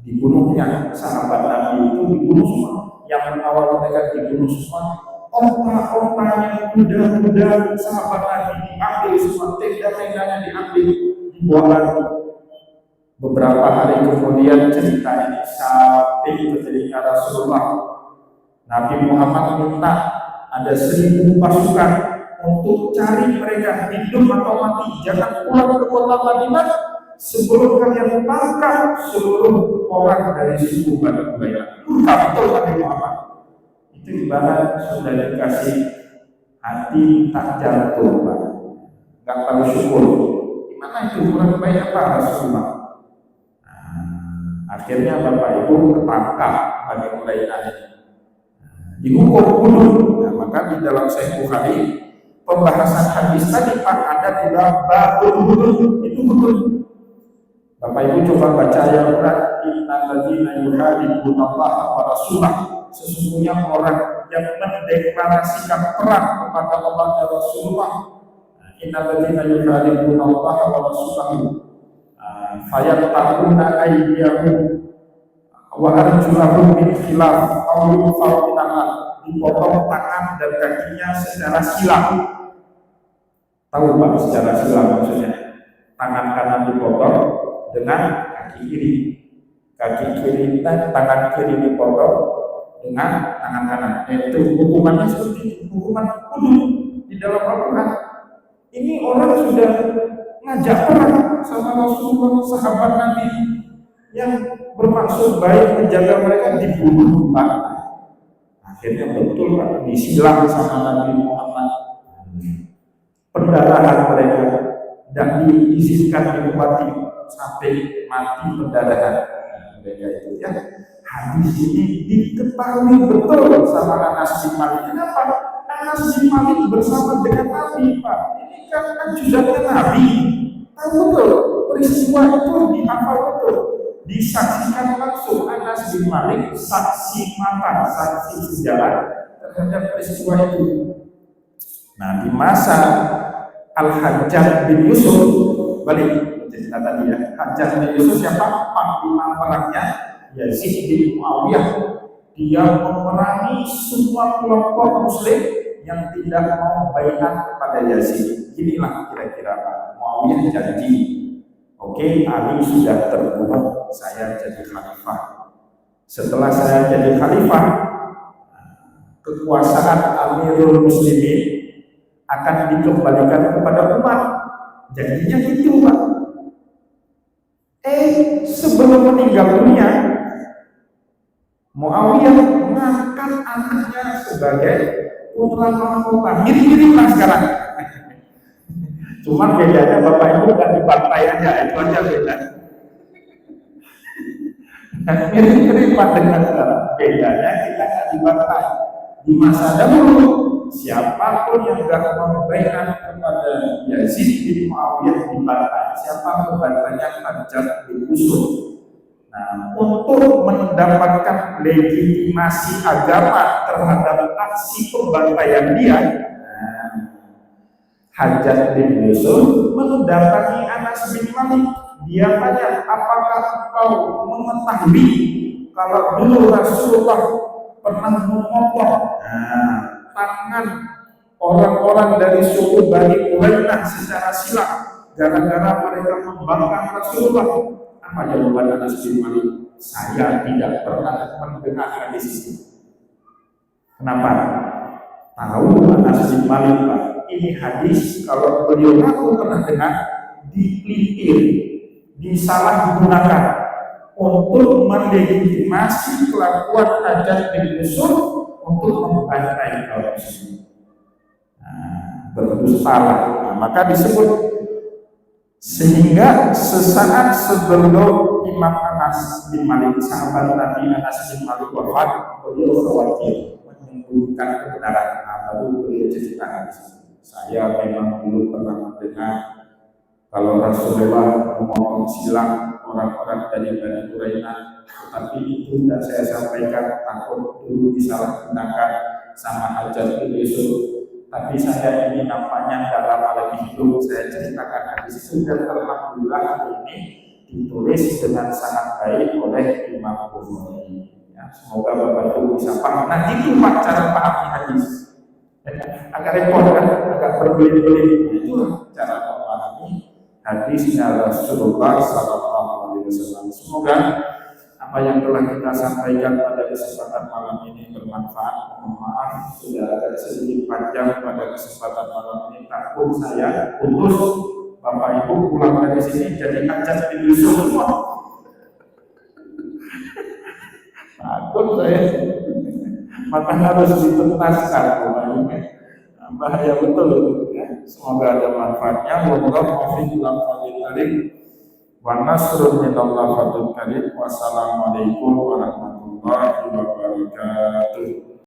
Dibunuhnya sahabat Nabi itu dibunuh semua. Yang mengawal mereka dibunuh semua. Onta-ontanya, kuda-kuda sahabat Nabi diambil semua, tenda-tendanya diambil, dibawa. Beberapa hari kemudian cerita ini sampai ke telinga Rasulullah. Nabi Muhammad minta ada 1000 pasukan untuk cari mereka hidup atau mati. Jangan pulang ke kota Madinah sebelum kalian tangkap seluruh orang dari suku Bani Qurainah. Betul Nabi Muhammad. Itu ibarat sudah dikasih hati tak jantung, Pak. Nggak tahu syukur. Gimana itu kurang baik apa Rasulullah? Akhirnya Bapak Ibu ketangkap Bani Quraidah ini, dihukum bunuh. Nah, maka di dalam Sahih Bukhari pembahasan hadis tadi Pak ada di dalam babul bunuh, itu betul. Bapak Ibu coba baca ayat Quran, innal ladzina yuhadibunallaha wa rasulah, sesungguhnya orang yang mendeklarasikan perang kepada Allah dan Rasulullah. Innal ladzina yuhadibunallaha wa rasulah fayattaquna aydiyahum wa arjulahum min khilaf aw yufarriquna, dipotong tangan dan kakinya secara silang. Tahu Pak secara silang maksudnya? Tangan kanan dipotong dengan kaki kiri, kaki kiri dan tangan kiri dipotong dengan tangan kanan. Itu hukumannya seperti hukuman bunuh di dalam Al-Quran. Ini orang sudah ngajak perang sama Rasulullah, sahabat Nabi yang bermaksud baik menjaga mereka, dibunuh Pak. Akhirnya betul Pak, disilang sama Nabi Muhammad. Pendarahan mereka dan diizinkan dinikmati sampai mati pendarahan mereka itu ya. Hadis ini diketahui betul sama Anas bin Malik. Kenapa? Anas bin Malik bersama dengan Nabi Pak. Ini kan juga Nabi. Tahu betul peristiwa itu, dihafal betul, disaksikan langsung. Anas bin Malik saksi mata, saksi sejarah terhadap peristiwa itu. Nah, di masa Al-Hajjaj bin Yusuf, balik cerita tadi ya, Hajjaj bin Yusuf siapa? Panglima perangnya Yazid bin Muawiyah. Dia memerangi semua kelompok Muslim yang tidak mau baiat kepada Yazid. Inilah kira-kira Muawiyah janji, oke, Ali sudah terbunuh, saya jadi khalifah. Setelah saya jadi khalifah, kekuasaan Amirul Muslimin akan dikembalikan kepada umat. Janjinya gitu Pak. Sebelum meninggal dunia, Muawiyah mengangkat anaknya sebagai putra mahkota. Mirip-mirip lah sekarang. Cuma bedanya Bapak Ibu nggak dibantai aja, itu aja beda. Mirip-mirip dengan sekarang. Bedanya kita nggak dibantai. Di masa dahulu, siapapun yang nggak membaiat kepada Yazid bin Muawiyah dibantai. Siapa pembantainya? Hajjaj bin Yusuf. Nah, untuk mendapatkan legitimasi agama terhadap aksi pembantaian dia, Hajjaj bin Yusuf mendatangi Anas bin Malik. Dia tanya, apakah engkau mengetahui kalau dulu Rasulullah pernah memotong tangan orang-orang dari suku Bani Quraidah secara silang gara-gara mereka membangkang Rasulullah? Apa jawaban Anas bin Malik? Saya tidak pernah mendengar hadis itu. Kenapa? Tahu Anas bin Malik Pak, ini hadis kalau beliau aku pernah dengar, dipelihir, disalahgunakan untuk melegitimasi kelakuan Hajjaj bin Yusuf untuk membantai kaum muslimin. Berdustalah. Maka disebut, sehingga sesaat sebelum Imam Anas bin Malik, sahabat Nabi Anas bin Malik wafat, beliau khawatir menyembunyikan kebenaran. Baru beliau ceritakan, saya memang dulu pernah mendengar kalau Rasulullah memotong silang orang-orang dari Bani Quraidah, tetapi itu tidak saya sampaikan, takut dulu disalahgunakan sama Hajjaj bin Yusuf. Tapi saya ini nampaknya tidak lama lagi hidup, saya ceritakan hadis itu, dan alhamdulillah ini ditulis dengan sangat baik oleh Imam Bukhari. Ya, semoga Bapak Ibu bisa paham. Nah, itu cara pahami hadis. Agak repot kan, agak berbelit-belit. Itulah cara memahami hadisnya Rasulullah SAW. Semoga apa yang telah kita sampaikan pada kesempatan malam ini bermanfaat. Mohon maaf sudah agak sedikit panjang pada kesempatan malam ini. Takut saya putus Bapak Ibu pulang dari sini jadi Hajjaj bin Yusuf semua. Takut saya. Maka harus dituntaskan Bapak Ibu. bahaya betul itu ya. Semoga ada manfaatnya. Wallahu muwaffiq ila aqwamit thoriq. Wa nasrun minallah fatul karim. Wassalamualaikum warahmatullahi wabarakatuh.